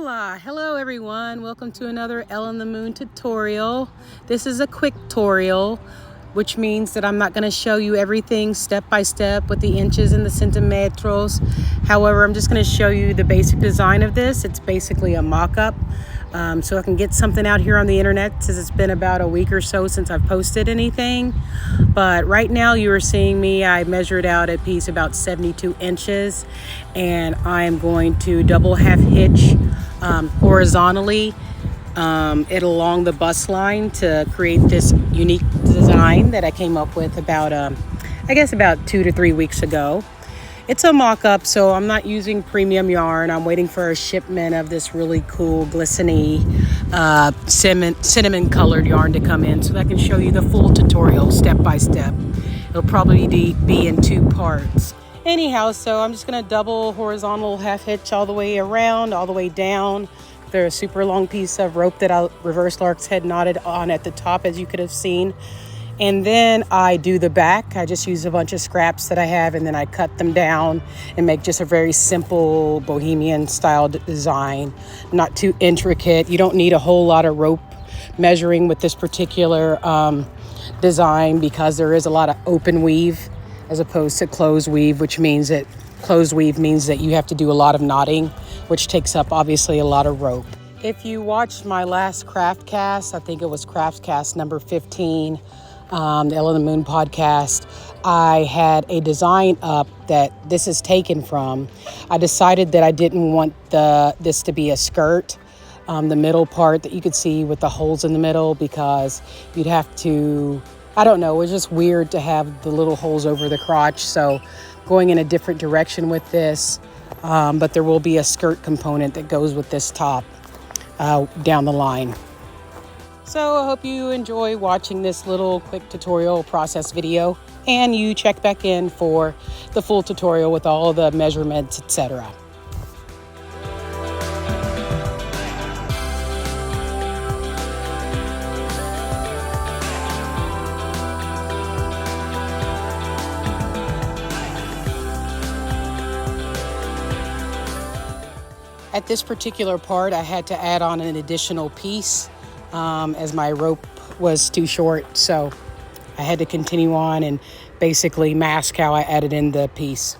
Hola! Hello everyone, welcome to another Elle and the Moon tutorial. This is a quick tutorial, which means that I'm not going to show you everything step by step with the inches and the centimetros. However, I'm just going to show you the basic design of this. It's basically a mock-up, so I can get something out here on the internet, since it's been about a week or so since I've posted anything. But right now you are seeing me, I measured out a piece about 72 inches, and I am going to double half hitch horizontally it along the bust line to create this unique design that I came up with about I guess about 2 to 3 weeks ago. It's a mock-up, so I'm not using premium yarn. I'm waiting for a shipment of this really cool glistening cinnamon colored yarn to come in so that I can show you the full tutorial step by step. It'll probably be in 2 parts. Anyhow, so I'm just gonna double horizontal half hitch all the way around, all the way down. There's a super long piece of rope that I reverse lark's head knotted on at the top, as you could have seen. And then I do the back. I just use a bunch of scraps that I have, and then I cut them down and make just a very simple bohemian style design. Not too intricate. You don't need a whole lot of rope measuring with this particular design, because there is a lot of open weave as opposed to closed weave, which means that closed weave means that you have to do a lot of knotting, which takes up obviously a lot of rope. If you watched my last craft cast, I think it was craft cast number 15, the Elle and the Moon podcast, I had a design up that this is taken from. I decided that I didn't want this to be a skirt, the middle part that you could see with the holes in the middle, because you'd have to, I don't know, it was just weird to have the little holes over the crotch. So going in a different direction with this, but there will be a skirt component that goes with this top down the line. So I hope you enjoy watching this little quick tutorial process video, and you check back in for the full tutorial with all the measurements, etc. At this particular part, I had to add on an additional piece as my rope was too short. So I had to continue on and basically mask how I added in the piece.